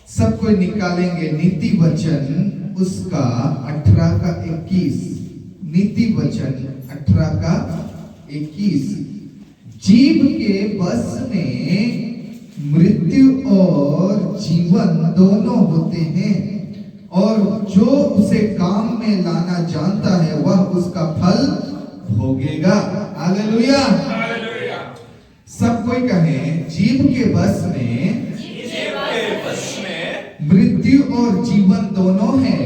सब कोई निकालेंगे नीति वचन उसका 18 का 21। नीति वचन 18 का 21। जीव के बस में मृत्यु और जीवन दोनों होते हैं, और जो उसे काम में लाना जानता है वह उसका फल भोगेगा। हालेलुया। सब कोई कहे, जीव के बस में मृत्यु और जीवन दोनों है,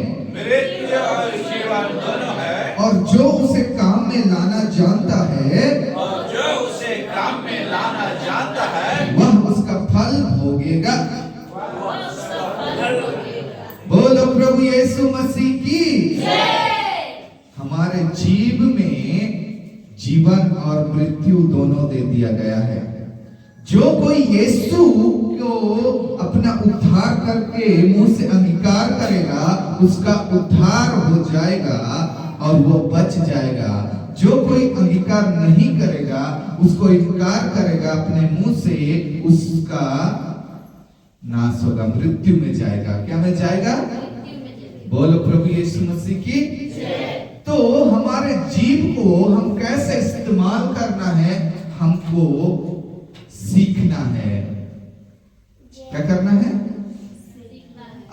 और जो उसे काम में लाना जानता है वह उसका फल भोगेगा। बोलो प्रभु यीशु मसीह की जय। हमारे जीव में जीवन और मृत्यु दोनों दे दिया गया है। जो कोई यीशु को अपना उद्धार करके मुंह से अंगीकार करेगा उसका उद्धार हो जाएगा और वो बच जाएगा। जो कोई अंगीकार नहीं करेगा, उसको इनकार करेगा अपने मुंह से, उसका नाश होगा, मृत्यु में जाएगा। क्या में जाएगा? बोलो प्रभु यीशु मसीह की जय। तो हमारे जीव को हम कैसे इस्तेमाल करना है, हमको सीखना है। क्या करना है?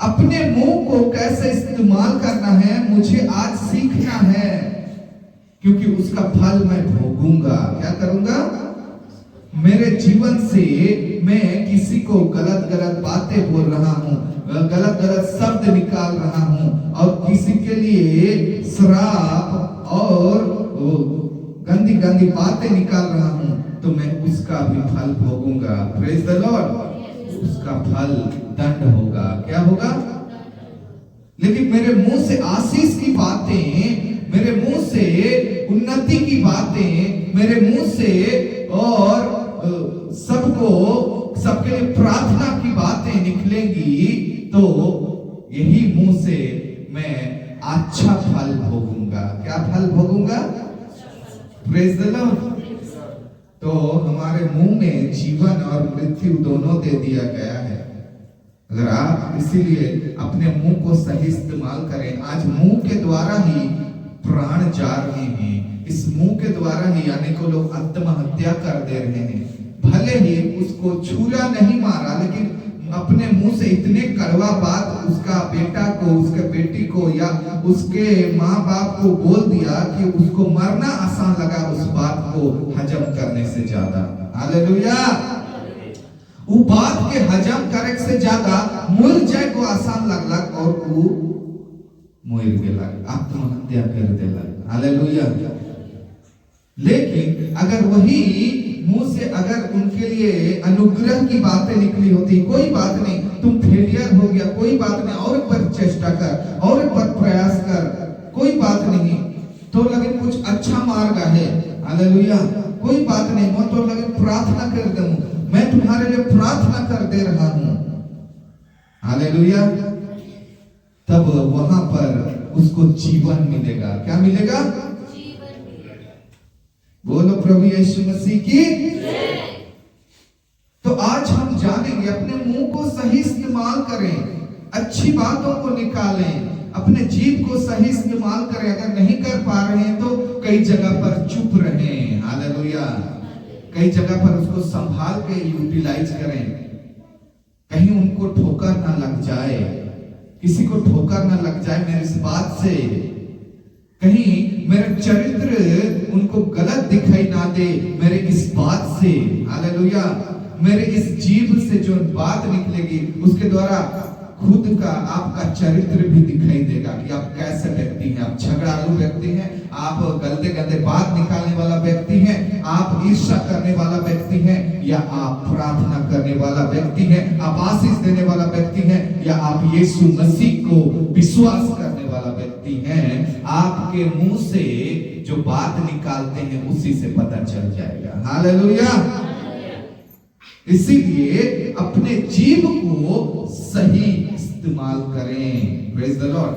अपने मुंह को कैसे इस्तेमाल करना है, मुझे आज सीखना है, क्योंकि उसका फल मैं भोगूंगा। क्या करूंगा? मेरे जीवन से मैं किसी को गलत गलत बातें बोल रहा हूँ, गलत गलत शब्द निकाल रहा हूँ, और किसी के लिए श्राप और गंदी गंदी बातें निकाल रहा हूँ, तो मैं उसका भी फल भोगूंगा। Praise the Lord. उसका फल दंड होगा। क्या होगा? लेकिन मेरे मुंह से आशीष की बातें, मेरे मुंह से उन्नति की बातें, मेरे मुंह से और सबके लिए प्रार्थना की बातें निकलेंगी, तो यही मुंह से मैं अच्छा फल भोगूंगा। क्या फल भोगूंगा? Praise the Lord. तो हमारे मुंह में जीवन और मृत्यु दोनों दे दिया गया है। अगर आप इसीलिए अपने मुंह को सही इस्तेमाल करें। आज मुंह के द्वारा ही प्राण जा रहे हैं, इस मुंह के द्वारा ही अनेकों लोग आत्महत्या कर दे रहे हैं। भले ही उसको छुरा नहीं मारा, लेकिन अपने मुंह से इतने कड़वा बात उसका बेटा को, उसके बेटी को या उसके माँ बाप को बोल दिया कि उसको मरना आसान लगा उस बात को हजम करने से ज्यादा। हालेलुया। वो बात के हजम करे से ज्यादा मर जाए को आसान लगलक, और वो मर गेलक, आत्महत्या कर देलक। हालेलुया। लेकिन अगर वही मुंह से अगर उनके लिए अनुग्रह की बातें निकली होती, कोई बात नहीं, तुम फेलियर हो गया, कोई बात नहीं, और एक बार चेष्टा कर, और एक बार प्रयास कर, कोई बात नहीं, तो लगे कुछ अच्छा मार्ग है। हालेलुया। कोई बात नहीं, मैं तो लगे प्रार्थना कर दूं, मैं तुम्हारे लिए प्रार्थना कर दे रहा हूं। हालेलुया। तब वहां पर उसको जीवन मिलेगा। क्या मिलेगा? बोलो प्रभु यीशु मसीह की जय। तो आज हम जानेंगे, अपने मुंह को सही इस्तेमाल करें, अच्छी बातों को निकालें, अपने जीव को सही इस्तेमाल करें। अगर नहीं कर पा रहे हैं तो कई जगह पर चुप रहें। हालेलुया। कई जगह पर उसको संभाल के यूटिलाइज करें, कहीं उनको ठोकर ना लग जाए, किसी को ठोकर ना लग जाए मेरे इस बात से, कहीं मेरा चरित्र उनको गलत दिखाई ना दे मेरे इस बात से। हालेलुया। मेरे इस जीव से जो बात निकलेगी उसके द्वारा खुद का आपका चरित्र भी दिखाई देगा कि आप कैसे व्यक्ति हैं। आप झगड़ालू व्यक्ति हैं, आप गंदे गंदे बात निकालने वाला व्यक्ति हैं, आप ईर्ष्या करने वाला व्यक्ति हैं, या आप प्रार्थना करने वाला व्यक्ति हैं, आप आशीष देने वाला व्यक्ति हैं, या आप यीशु मसीह को विश्वास करने वाला व्यक्ति हैं। आपके मुंह से जो बात निकालते हैं उसी से पता चल जाएगा। हालेलुया। इसीलिए अपने जीव को सही इस्तेमाल करें। Praise the Lord.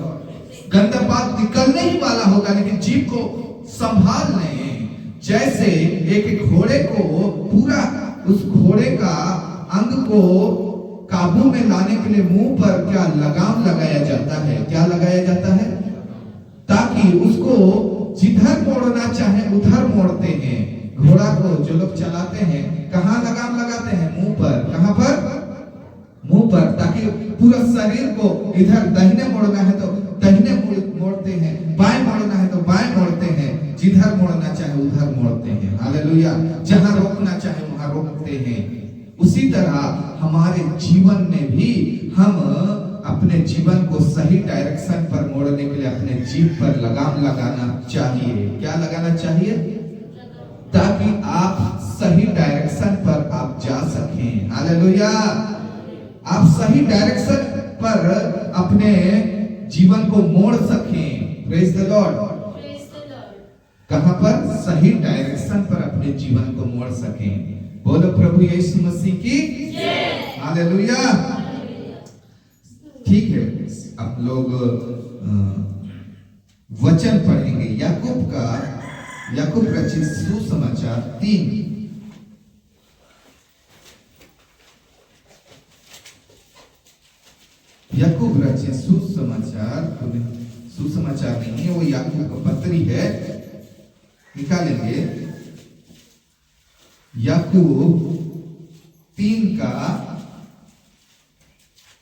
गंदा बात निकलने ही वाला होगा, लेकिन जीव को संभाल लें। जैसे एक घोड़े को पूरा उस घोड़े का अंग को काबू में लाने के लिए मुंह पर क्या लगाम लगाया जाता है? क्या लगाया जाता है? ताकि उसको जिधर मोड़ना चाहे उधर मोड़ते हैं। घोड़ा को जो लोग चलाते हैं कहाँ लगाम लगाते हैं? मुंह पर। कहां पर? मुंह पर, ताकि पूरा शरीर को इधर दाहिने मोड़ना है तो दाहिने मोड़ते हैं, बाएं मोड़ना है तो बाएं मोड़ते हैं, जिधर मोड़ना चाहे उधर मोड़ते हैं। हालेलुया। जहां रोकना चाहे वहां रोकते हैं। उसी तरह हमारे जीवन में भी हम अपने जीवन को सही डायरेक्शन पर मोड़ने के लिए अपने जीव पर लगाम लगाना चाहिए। क्या लगाना चाहिए? ताकि आप सही डायरेक्शन पर आप जा सकें। हालेलुया। आप सही डायरेक्शन पर अपने जीवन को मोड़ सकें। Praise the Lord. कहां पर? सही डायरेक्शन पर अपने जीवन को मोड़ सकें। बोलो प्रभु यीशु मसीह की जय। हालेलुया। ठीक है, आप लोग वचन पढ़ेंगे याकूब रचित सुसमाचार 3। याकूब रचित सुसमाचार नहीं है, वो याकूब का पत्री है। निकालेंगे याकूब 3 का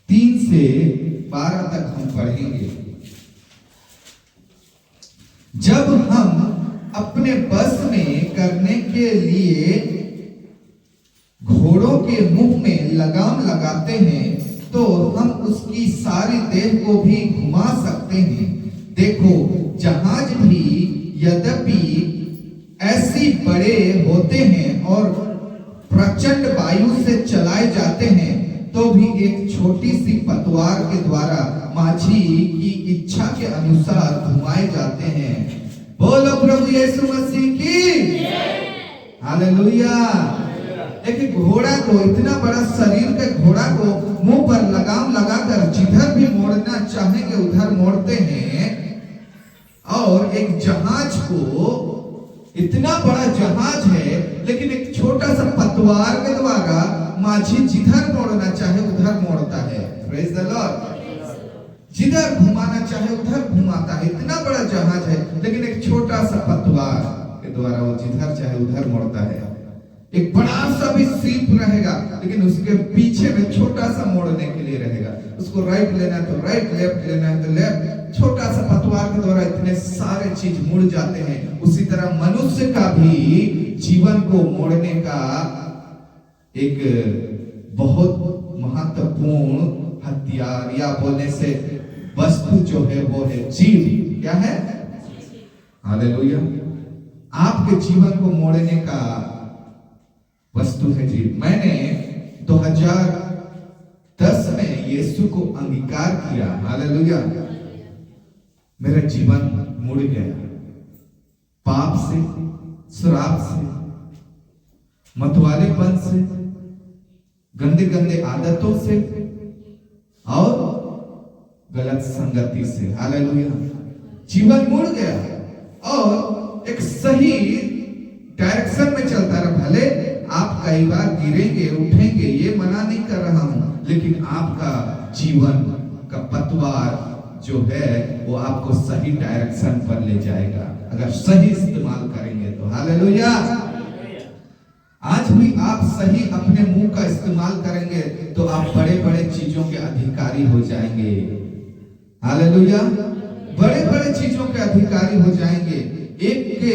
3 से 12 तक हम पढ़ेंगे। जब हम अपने बस में करने के लिए घोड़ों के मुंह में लगाम लगाते हैं तो हम उसकी सारी देह को भी घुमा सकते हैं। देखो, जहाज भी यद्यपि ऐसी बड़े होते हैं और प्रचंड वायु से चलाए जाते हैं तो भी एक छोटी सी पतवार के द्वारा माझी की इच्छा के अनुसार घुमाए जाते हैं। बोलो प्रभु यीशु मसीह की हालेलुया। एक घोड़ा को, इतना बड़ा शरीर के घोड़ा को मुंह पर लगाम लगाकर जिधर भी मोड़ना चाहेंगे उधर मोड़ते हैं। और एक जहाज को, इतना बड़ा जहाज है लेकिन एक छोटा सा पतवार के द्वारा माझी जिधर मोड़ना चाहे उधर मोड़ता है। Praise the Lord. जिधर घुमाना चाहे उधर घुमाता है। इतना बड़ा जहाज है लेकिन एक छोटा सा पतवार के द्वारा वो जिधर चाहे उधर मोड़ता है। एक बड़ा सा भी सीप रहेगा लेकिन उसके पीछे में छोटा सा मोड़ने के लिए रहेगा। उसको राइट लेना है तो राइट, लेफ्ट लेना है तो लेफ्ट। छोटा सा पतवार के द्वारा इतने सारे चीज मुड़ जाते हैं। उसी तरह मनुष्य का भी जीवन को मोड़ने का एक बहुत महत्वपूर्ण हथियार या बोलने से वस्तु जो है वो है जीव। क्या है? हालेलुया। आपके जीवन को मोड़ने का वस्तु है जीव। मैंने 2010 में यीशु को अंगीकार किया। हालेलुया। मेरा जीवन मुड़ गया पाप से, शराब से, मतवालेपन से, गंदे गंदे आदतों से और गलत संगति से। हालेलुया। जीवन मुड़ गया और एक सही डायरेक्शन में चलता रहा। भले आप कई बार गिरेंगे, उठेंगे, ये मना नहीं कर रहा हूं, लेकिन आपका जीवन का पतवार जो है वो आपको सही डायरेक्शन पर ले जाएगा अगर सही इस्तेमाल करेंगे तो। हालेलुया। आज भी आप सही अपने मुंह का इस्तेमाल करेंगे तो आप बड़े बड़े चीजों के अधिकारी हो जाएंगे। हालेलुया। बड़े बड़े चीजों के अधिकारी हो जाएंगे। एक के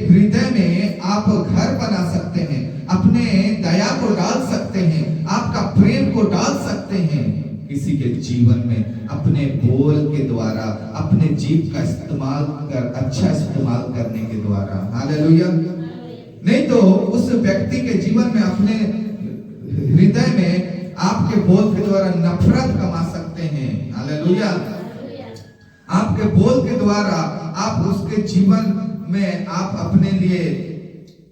हृदय में आप घर बना सकते हैं, अपने दया को डाल सकते हैं, आपका प्रेम को डाल सकते हैं किसी के जीवन में अपने बोल के द्वारा, अपने जीव का इस्तेमाल कर, अच्छा इस्तेमाल करने के द्वारा। हालेलुया। नहीं तो उस व्यक्ति के जीवन में, अपने हृदय में आपके बोल के द्वारा नफरत कमा सकते हैं। हालेलुया। आपके बोल के द्वारा आप उसके जीवन में आप अपने लिए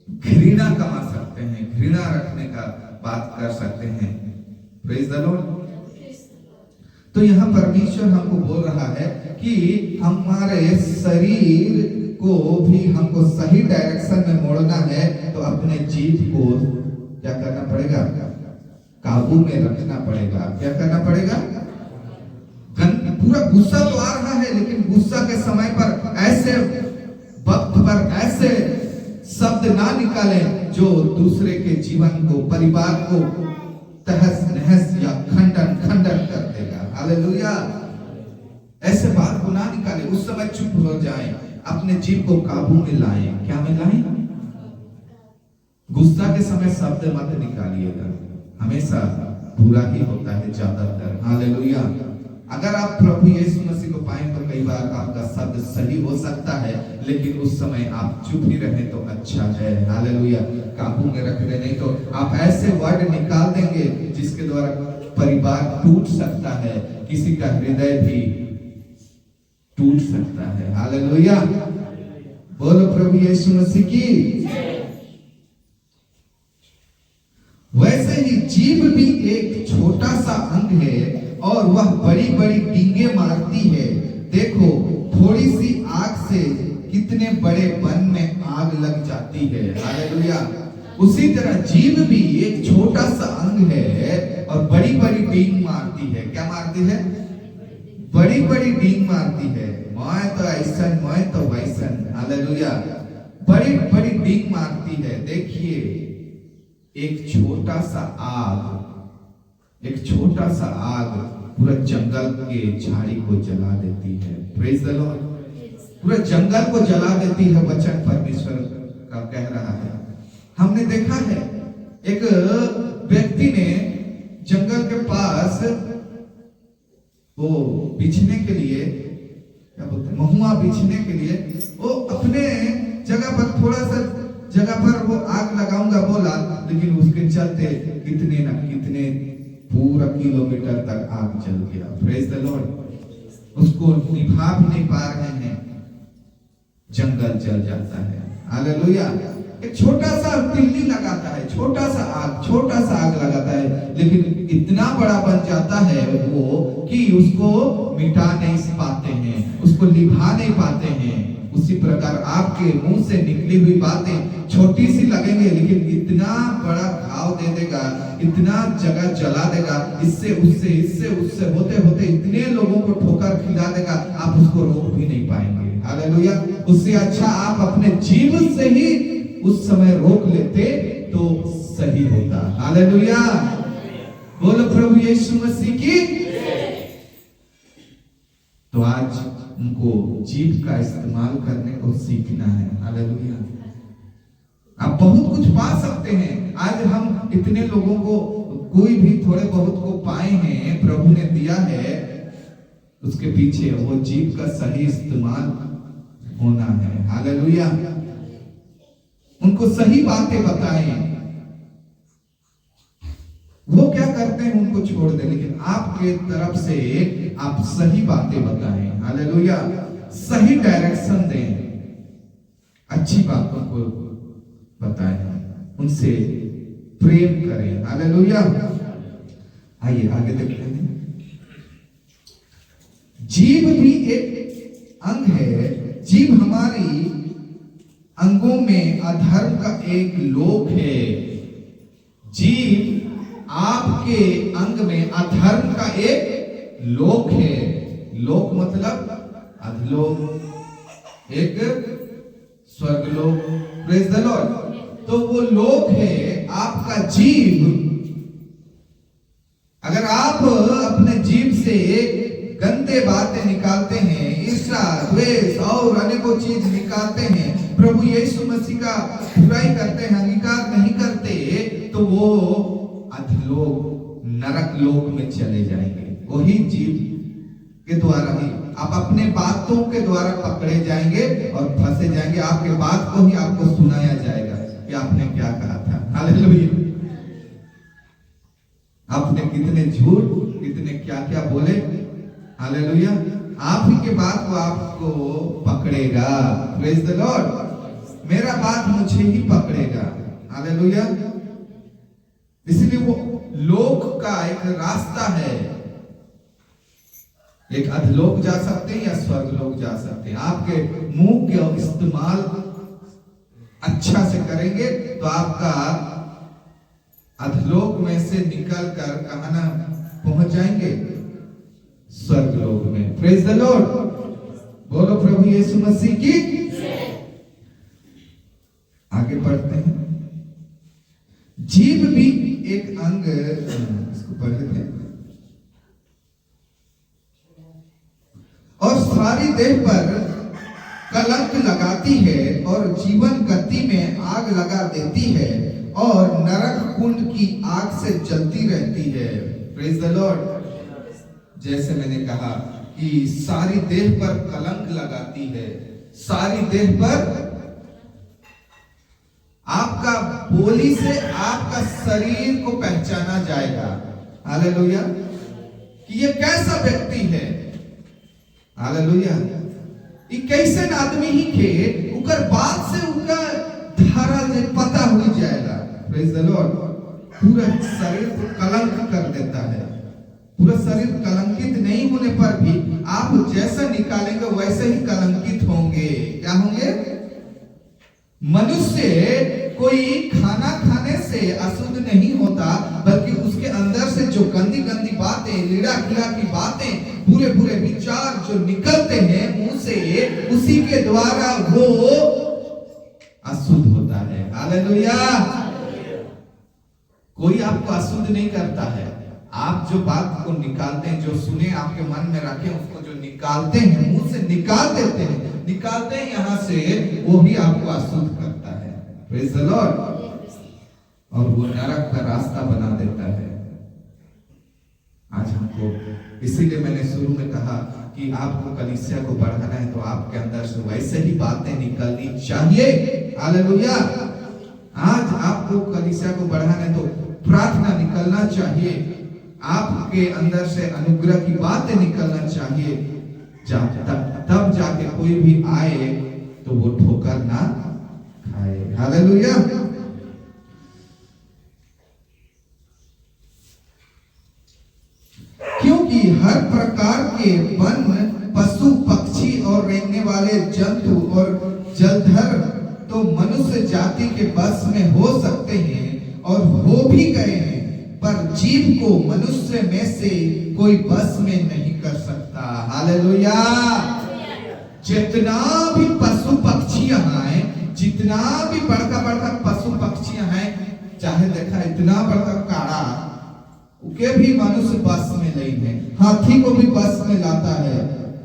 घृणा कमा सकते हैं, घृणा रखने का बात कर सकते हैं। Praise the Lord. तो यहाँ परमेश्वर हमको बोल रहा है कि हमारे शरीर को भी हमको सही डायरेक्शन में मोड़ना है तो अपने जीव को क्या करना पड़ेगा? काबू में रखना पड़ेगा। क्या करना पड़ेगा? पूरा गुस्सा तो आ रहा है, लेकिन गुस्सा के समय पर ऐसे वक्त पर ऐसे शब्द ना निकालें जो दूसरे के जीवन को, परिवार को तहस नहस या खंडन कर देगा। हालेलुया। ऐसे बात को ना निकालें, उस समय चुप हो जाएं, अपने जीव को काबू में लाएं। क्या में लाएं? गुस्सा के समय शब्द मत निकालिएगा, हमेशा बुरा ही होता है ज्यादातर। हालेलुया। अगर आप प्रभु यीशु मसीह को पाएं तो कई बार आपका शब्द सही हो सकता है, लेकिन उस समय आप चुप ही रहे तो अच्छा है। हालेलुया। काबू में रख रहे, नहीं तो आप ऐसे वर्ड निकाल देंगे जिसके द्वारा परिवार टूट सकता है, किसी का हृदय भी टूट सकता है। हालेलुया। बोलो प्रभु यीशु मसीह की। वैसे ही जीभ भी एक छोटा सा अंग है और वह बड़ी बड़ी डींगे मारती है। देखो थोड़ी सी आग से कितने बड़े वन में आग लग जाती है। हालेलुया। उसी तरह जीभ भी एक छोटा सा अंग है और बड़ी बड़ी डींग मारती है। क्या मारती है? बड़ी बड़ी डींग मारती है। मैं तो ऐसन, मैं तो वैसन। हालेलुया। बड़ी बड़ी डींग मारती है। देखिए एक छोटा सा आग पूरा जंगल के झाड़ी को जला देती है। Praise the Lord. पूरा जंगल को जला देती है, वचन परमेश्वर का कह रहा है। हमने देखा है एक व्यक्ति ने जंगल के पास वो बिछने के लिए, क्या बोलते हैं, महुआ बिछने के लिए वो अपने जगह पर थोड़ा सा जगह पर वो आग लगाऊंगा बोला, लेकिन उसके चलते कितने न कितने पूरा किलोमीटर तक आग जल गया। Praise the Lord. उसको निभा भी नहीं पा रहे हैं, जंगल जल जाता है। हालेलुया। एक छोटा सा तिल्ली लगाता है, छोटा सा आग लगाता है, लेकिन इतना बड़ा बन जाता है वो कि उसको मिटा नहीं पाते हैं, उसको निभा नहीं पाते हैं। उसी प्रकार आपके मुंह से निकली हुई बातें छोटी सी लगेंगे, लेकिन इतना बड़ा घाव दे देगा, इतना जगह जला देगा, इससे उससे होते होते इतने लोगों को ठोकर खिला देगा, आप उसको रोक भी नहीं पाएंगे। हालेलुया। उससे अच्छा आप अपने जीवन से ही उस समय रोक लेते तो सही होता। हालेलुया। बोलो प्रभु यीशु मसीह की। तो आज उनको जीभ का इस्तेमाल करने को सीखना है। हालेलुया। आप बहुत कुछ पा सकते हैं। आज हम इतने लोगों को, कोई भी थोड़े बहुत को पाए हैं, प्रभु ने दिया है, उसके पीछे वो जीभ का सही इस्तेमाल होना है। हालेलुया। उनको सही बातें बताएं। वो क्या करते हैं उनको छोड़ दें, लेकिन आपके तरफ से आप सही बातें बताएं। हालेलुया। सही डायरेक्शन दें, अच्छी बातों को बताएं, उनसे प्रेम करें। हालेलुया। आइए आगे देखते हैं। जीभ भी एक अंग है। जीभ हमारी अंगों में अधर्म का एक लोक है। जीभ आपके अंग में अधर्म का एक लोक है। लोक मतलब अधलोक, एक स्वर्गलोक। Praise the Lord. तो वो लोक है आपका जीभ। अगर आप अपने जीभ से गंदे बातें निकालते हैं, ईर्ष्या, द्वेष और अनेकों चीज निकालते हैं, प्रभु यीशु मसीह का बुराई करते हैं, अंगीकार नहीं करते, तो वो अधलोक, नरक लोक में चले जाएंगे। वही जीभ के द्वारा ही आप अपने बातों के द्वारा पकड़े जाएंगे और फंसे जाएंगे। आपके बात को ही आपको सुनाया जाएगा कि आपने क्या कहा था। हालेलुया। आपने कितने झूठ, कितने क्या क्या बोले। हालेलुया। आप ही के बात को आपको पकड़ेगा। Praise the Lord. मेरा बात मुझे ही पकड़ेगा। हालेलुया। इसलिए वो लोक का एक रास्ता है। एक अधलोक जा सकते हैं या स्वर्गलोक जा सकते हैं। आपके मुंह के इस्तेमाल अच्छा से करेंगे तो आपका अधलोक में से निकल कर कहां ना पहुंच जाएंगे? स्वर्ग लोक में। Praise the Lord. बोलो प्रभु यीशु मसीह की। आगे बढ़ते हैं। जीभ भी एक अंग, इसको पढ़ लेते हैं। और सारी देह पर कलंक लगाती है और जीवन गति में आग लगा देती है और नरक कुंड की आग से जलती रहती है। Praise the Lord. जैसे मैंने कहा कि सारी देह पर कलंक लगाती है, सारी देह पर, आपका बोली से आपका शरीर को पहचाना जाएगा। हालेलुया। कि ये कैसा व्यक्ति है। हालेलुया। ये कैसे आदमी ही के उकर बात से उनका धारा जे पता हो जाएगा। Praise the Lord. पूरा शरीर को कलंक कर देता है। पूरा शरीर कलंकित नहीं होने पर भी आप जैसा निकालेंगे वैसे ही कलंकित होंगे। क्या होंगे? मनुष्य कोई खाना खाने से अशुद्ध नहीं होता, बल्कि उसके अंदर से जो गंदी गंदी बातें, लीड़ा खिला की बातें, बुरे बुरे विचार जो निकलते हैं मुंह से, उसी के द्वारा वो अशुद्ध होता है। हालेलुया। कोई आपको अशुद्ध नहीं करता है। आप जो बात को निकालते हैं, जो सुने आपके मन में रखे, उसको जो निकालते हैं, मुंह से निकाल देते हैं, निकालते हैं यहां से, वो भी आपको अशुद्ध करता है। Praise the Lord. और वो नरक का रास्ता बना देता है। आज हमको, इसीलिए मैंने शुरू में कहा कि आपको कलीसिया को बढ़ाना है तो आपके अंदर से वैसे ही बातें निकलनी चाहिए। हालेलुया। आज आपको कलीसिया को बढ़ाना है तो प्रार्थना निकलना चाहिए, आपके अंदर से अनुग्रह की बातें निकलना चाहिए। तब जाके कोई भी आए तो वो ठोकर ना खाए। हालेलुया। क्योंकि हर प्रकार के वन, पशु, पक्षी और रेंगने वाले जंतु और जलधर तो मनुष्य जाति के बस में हो सकते हैं और हो भी गए हैं, पर जीव को मनुष्य में से कोई बस में नहीं कर सकता। हालेलुया। जितना भी पशु पक्षियां हैं, जितना भी बड़का बड़का पशु पक्षियां हैं, चाहे देखा इतना बड़का काड़ा, उके भी मनुष्य बस में नहीं है। हाथी को भी बस में लाता है।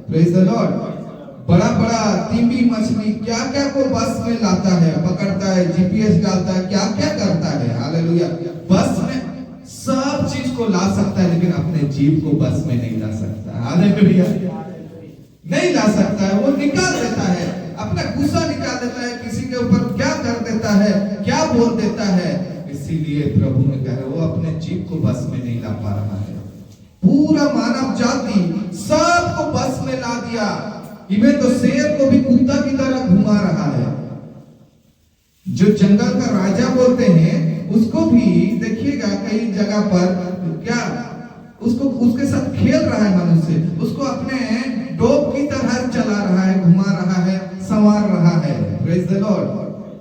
Praise the Lord. बड़ा बड़ा तिमी मछली क्या क्या को बस में लाता है, पकड़ता है, जीपीएस डालता है, क्या क्या करता है। हालेलुया। बस में सब चीज को ला सकता है, लेकिन अपने जीव को बस में नहीं ला सकता। हालेलुया। नहीं ला सकता है। वो निकाल देता है, अपना गुस्सा निकाल देता है, किसी के ऊपर क्या कर देता है, क्या बोल देता है। इसीलिए प्रभु ने कहा वो अपने जीव को बस में नहीं ला पा रहा है। पूरा मानव जाति सबको बस में ला दिया। इवन तो शेर को भी कुत्ता की तरह घुमा रहा है। जो जंगल का राजा बोलते हैं उसको भी देखिएगा कई जगह पर क्या उसको उसके साथ खेल रहा है मनुष्य, उसको अपने डॉग की तरह चला रहा है, घुमा रहा है, संवार रहा है। Praise the Lord.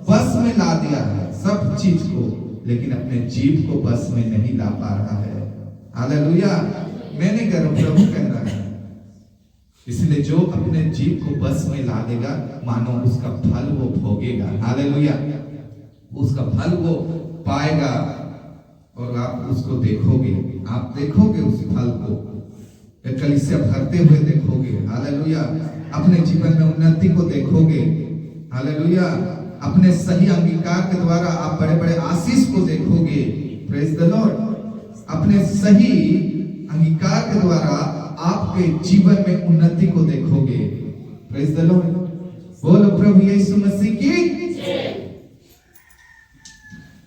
बस में ला दिया है सब चीज को, लेकिन अपने जीव को बस में नहीं ला पा रहा है। हालेलुया। मैंने कहा प्रभु कह रहा है। इसलिए जो अपने जीव को बस में ला देगा, मानो उसका फल वो भोगेगा। हालेलुया। उसका फल वो पाएगा और आप उसको देखोगे। आप देखोगे उस फल को, कलीसिया भरते हुए देखोगे। हालेलुया। अपने जीवन में उन्नति को देखोगे। हालेलुया। अपने सही अंगीकार के द्वारा आप बड़े बड़े आशीष को देखोगे। Praise the Lord. अपने सही अंगीकार के द्वारा आपके जीवन में उन्नति को देखोगे। Praise the Lord. बोलो प्रभु यीशु मसीह की।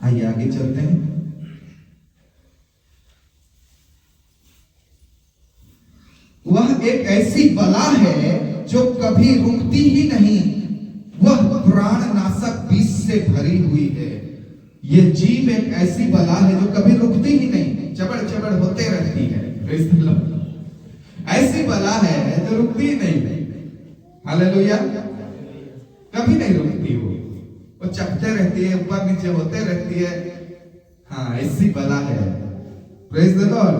आइए आगे चलते हैं। वह एक ऐसी बला है जो कभी रुकती ही नहीं, वह प्राण नाशक विष से भरी हुई है। यह जीव एक ऐसी बला है जो कभी रुकती ही नहीं, चबड़ चबड़ होते रहती है। Praise the Lord. ऐसी बला है जो रुकती ही नहीं। हालेलुया। कभी नहीं रुकती। वो चकते रहती है, ऊपर नीचे होते रहती है। हाँ, ऐसी बला है, प्रेज द लॉर्ड,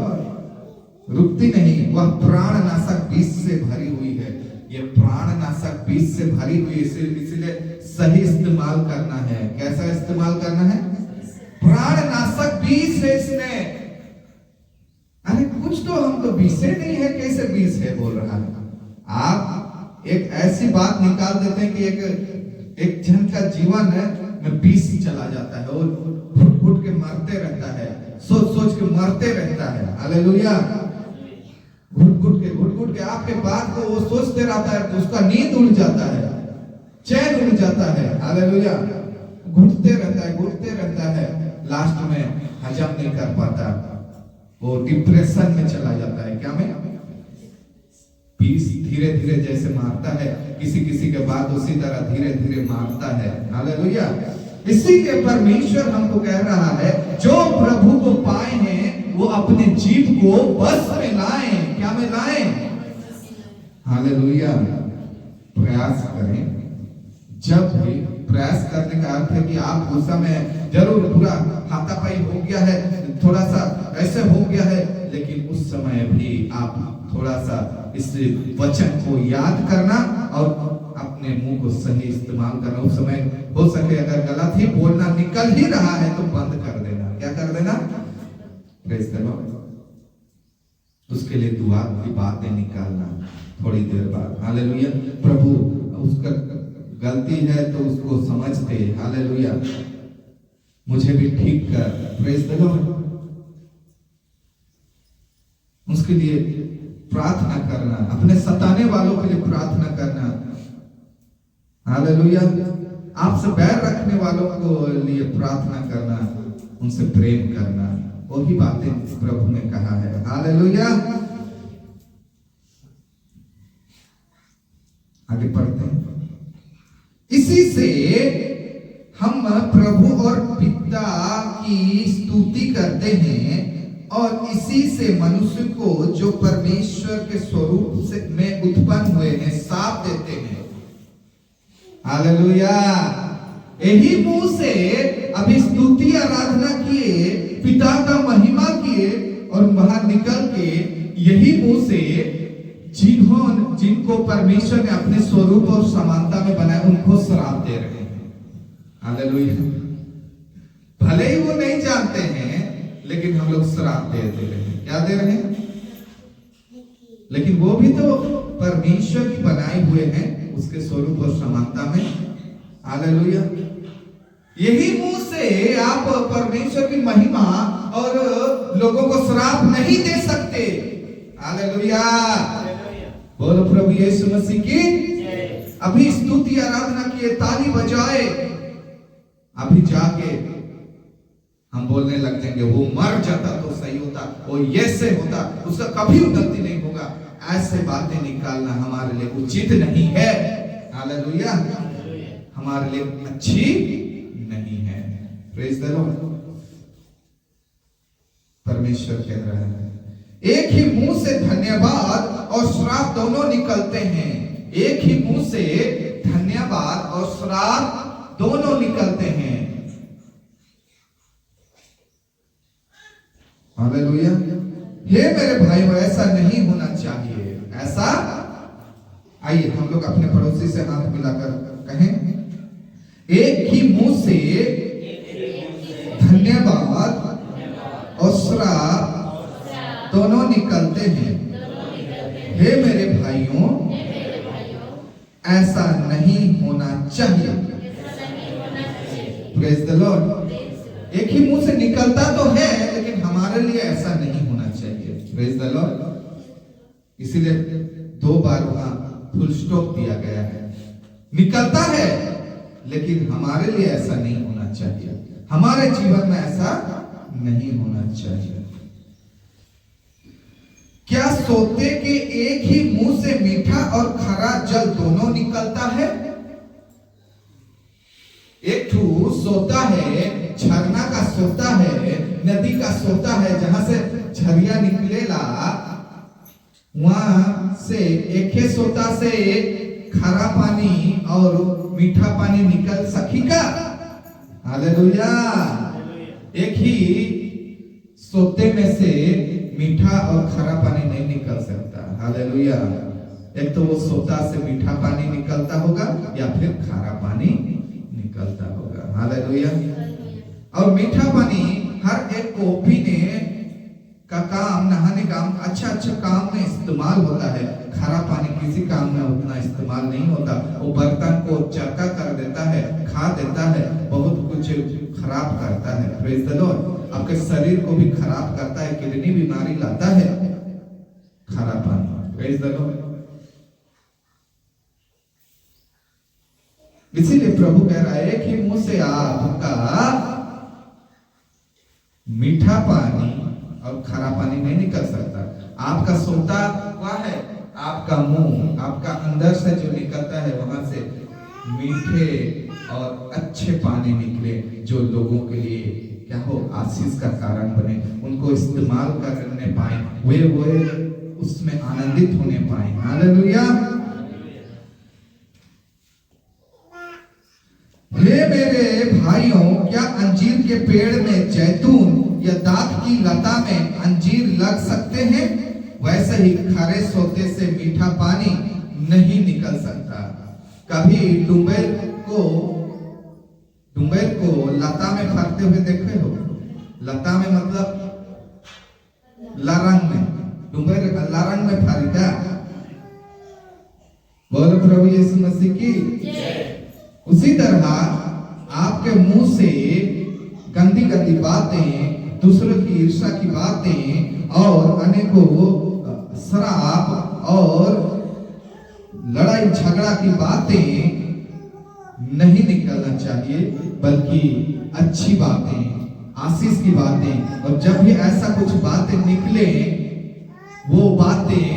रुकती नहीं। वह प्राण नाशक विष से भरी हुई है। ये प्राण नाशक विष से भरी हुई, इसलिए सही इस्तेमाल करना है। कैसा इस्तेमाल करना है? प्राण नाशक विष है इसमें। अरे कुछ तो हम तो विषय नहीं है, कैसे विष है बोल रहा है? आप एक ऐसी बात निकाल देते हैं कि एक जन का जीवन में विष चला जाता है, वो घुट घुट के मरते रहता है, सोच सोच के मरते रहता है। हालेलुया। घुट घुट के आपके बात को वो सोचते रहता है, तो उसका नींद उड़ जाता है, चैन उड़ जाता है। हालेलुया। घुटते रहता है, लास्ट में हजम नहीं कर पाता, वो डिप्रेशन में चला जाता है। क्या में? पीस धीरे धीरे जैसे मारता है, किसी किसी के बाद उसी तरह धीरे धीरे मारता है। हालेलुया। इसीलिए परमेश्वर हमको कह रहा है, जो प्रभु को पाए हैं वो अपने जीव को बस में लाएं। क्या में लाएं? हालेलुया। प्रयास करें। जब भी प्रयास करने का अर्थ है कि आप उस समय जरूर पूरा हाथापाई हो गया है, थोड़ा सा ऐसे हो गया है, लेकिन उस समय भी आप थोड़ा सा इस वचन को याद करना और अपने मुंह को सही इस्तेमाल करना। उस समय हो सके अगर गलत ही बोलना निकल ही रहा है तो बंद कर देना। क्या कर देना? Praise the Lord. उसके लिए दुआ की बातें निकालना थोड़ी देर बाद। हालेलुया। प्रभु उसका गलती है तो उसको समझते। हालेलुया। मुझे भी ठीक कर। Praise the Lord. उसके लिए प्रार्थना करना, अपने सताने वालों के लिए प्रार्थना करना। हालेलुया। आपसे बैर रखने वालों को लिए प्रार्थना करना, उनसे प्रेम करना, वही बातें प्रभु ने कहा है। हालेलुया। आगे पढ़ते हैं। इसी से हम प्रभु और पिता की स्तुति करते हैं और इसी से मनुष्य को जो परमेश्वर के स्वरूप से में उत्पन्न हुए हैं साथ देते हैं। हालेलुया। यही मुंह से अभी स्तुति आराधना किए, पिता का महिमा किए और बाहर निकल के यही मुंह से जिनको परमेश्वर ने अपने स्वरूप और समानता में बनाया उनको श्राप दे रहे हैं। हालेलुया। भले ही वो नहीं जानते हैं, लेकिन हम लोग श्राप दे रहे हैं। क्या दे रहे हैं? लेकिन वो भी तो परमेश्वर की बनाए हुए हैं, उसके स्वरूप और समानता में। हालेलुया। यही मुंह से आप परमेश्वर की महिमा और लोगों को श्राप नहीं दे सकते। हालेलुया। बोलो प्रभु यीशु मसीह की। अभी स्तुति आराधना किए, ताली बजाए, अभी जाके हम बोलने लग जाएंगे वो मर जाता तो सही होता, वो ये से होता, उसका कभी उन्नति नहीं होगा। ऐसे बातें निकालना हमारे लिए उचित नहीं है। हालेलुया। हमारे लिए अच्छी नहीं है। Praise the Lord. परमेश्वर कह रहा है, एक ही मुंह से धन्यवाद और श्राप दोनों निकलते हैं। एक ही मुंह से धन्यवाद और श्राप दोनों निकलते हैं। हालेलुया। हे मेरे भाइयों, ऐसा नहीं होना चाहिए। ऐसा, आइए हम लोग अपने पड़ोसी से हाथ मिलाकर कहें, एक ही मुंह से धन्यवाद और श्राप दोनों निकलते हैं। हे मेरे भाइयों, ऐसा नहीं होना चाहिए। Praise the Lord. एक ही मुंह से निकलता तो है, लेकिन हमारे लिए ऐसा नहीं होना चाहिए। Praise the Lord. इसीलिए 2 बार वहां फुल स्टॉप दिया गया है। निकलता है, लेकिन हमारे लिए ऐसा नहीं होना चाहिए। हमारे जीवन में ऐसा नहीं होना चाहिए। क्या सोते के एक ही मुंह से मीठा और खरा जल दोनों निकलता है? एक ठू सोता है, झरना का सोता है, नदी का सोता है, जहां से झरिया निकलेला, वहां से एक ही सोता से खरा पानी और मीठा पानी निकल सकेगा? हालेलुया। एक ही सोते में से मीठा और खरा पानी नहीं निकल सकता। हालेलुया। एक तो वो सोता से मीठा पानी निकलता होगा या फिर खारा पानी निकलता होगा। हालेलुया। और मीठा पानी हर एक को पीने का काम, नहाने का अच्छा अच्छा काम में इस्तेमाल होता है। खारा पानी किसी काम में उतना इस्तेमाल नहीं होता। वो बर्तन को चरका कर देता है, खा देता है, बहुत कुछ खराब करता है। Praise the Lord. आपके शरीर को भी खराब करता है, किडनी बीमारी लाता है खारा पानी। Praise the Lord. इसीलिए प्रभु कह रहा है कि मुंह से आपका मीठा पानी और खारा पानी नहीं निकल सकता। आपका सोता हुआ है, आपका मुंह, आपका अंदर से जो निकलता है वहां से मीठे और अच्छे पानी निकले, जो लोगों के लिए क्या हो, आशीष का कारण बने, उनको इस्तेमाल करने पाए, वे उसमें आनंदित होने पाए। हालेलुया। हे मेरे भाइयों, क्या अंजीर के पेड़ में जैतून या दाख की लता में अंजीर लग सकते हैं? वैसे ही खारे सोते से मीठा पानी नहीं निकल सकता। कभी डुबेर को लता में फरते हुए देखे हो? लता में मतलब लारंग में, डुबेर लारंग में फरता। बोलो प्रभु यीशु मसीह की जय। उसी तरह आपके मुंह से गंदी गंदी बातें, दूसरों की ईर्ष्या की बातें और अनेकों शराब और लड़ाई झगड़ा की बातें नहीं निकलना चाहिए, बल्कि अच्छी बातें, आशीष की बातें। और जब भी ऐसा कुछ बातें निकले, वो बातें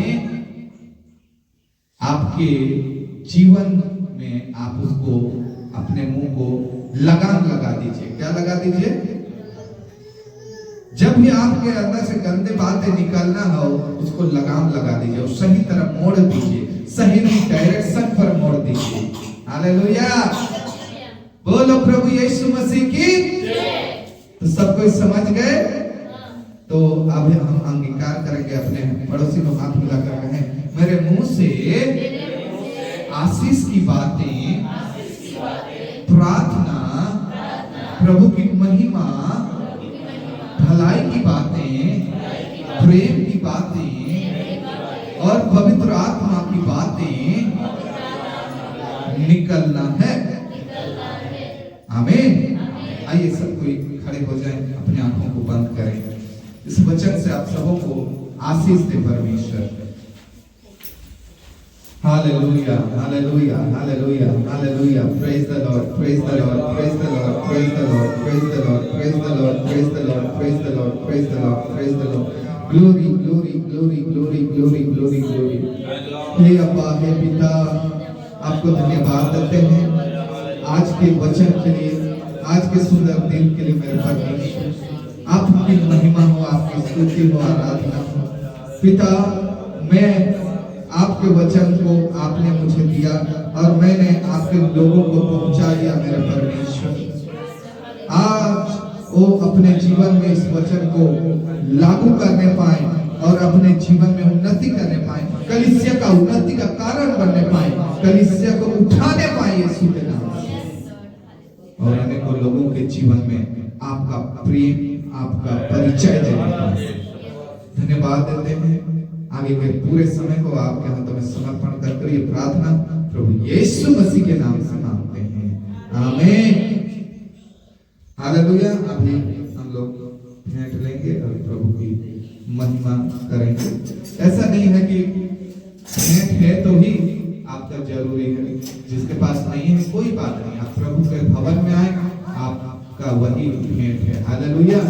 आपके जीवन में आप उसको, अपने मुंह को लगाम लगा दीजिए। क्या लगा दीजिए? जब भी आपके अंदर से गंदे बातें निकलना हो, उसको लगाम लगा दीजिए और सही तरफ मोड़ दीजिए, सही डायरेक्शन पर मोड़ दीजिए। हालेलुया। बोलो प्रभु यीशु मसीह की जय। तो सब कोई समझ गए? तो अब हम अंगीकार करेंगे, अपने पड़ोसी को हाथ मिलाकर कहें, मेरे मुंह से आशीष की बातें, प्रार्थना, प्रभु की महिमा, भलाई की बातें, प्रेम की बातें और पवित्र आत्मा की बातें निकलना है। आमीन। आइए सब कोई खड़े हो जाएं, अपनी आंखों को बंद करें। इस वचन से आप सबों को आशीष दे परमेश्वर। Hallelujah, hallelujah, hallelujah, hallelujah. Praise the Lord, praise the Lord, praise the Lord, praise the Lord, praise the Lord, praise the Lord, praise the Lord, praise the Lord, praise the Lord, praise the Lord. Glory, glory, glory, glory, glory, glory, glory. हे अब्बा, हे पिता, आपको धन्यवाद देते हैं आज के वचन के लिए, आज के सुंदर दिन के लिए। मेरे परमेश्वर, आपकी महिमा हो, आपकी स्तुति हो, आराधना हो। पिता, मैं आपके वचन को आपने मुझे दिया और मैंने आपके लोगों को पहुंचा दिया। मेरे परमेश्वर, आज वो अपने जीवन में इस वचन को लागू करने पाए और अपने जीवन में उन्नति करने पाए, कलीसिया का उन्नति का कारण बनने पाए, कलीसिया को उठाने पाए यीशु के नाम से, और अनेकों लोगों के जीवन में आपका प्रेम, आपका परिचय देने पाए। धन्यवाद देते हैं। आगे के पूरे समय को आपके हाथों में समर्पण करते हुए प्रार्थना प्रभु यीशु मसीह के नाम से मांगते हैं। आमीन। हालेलुया। अभी हम लोग भेंट लेंगे और प्रभु की महिमा करेंगे। ऐसा नहीं है कि भेंट है तो ही आपका जरूरी है, जिसके पास नहीं है कोई बात नहीं, आप प्रभु के भवन में आए, आपका वही भेंट है। हालेलुया।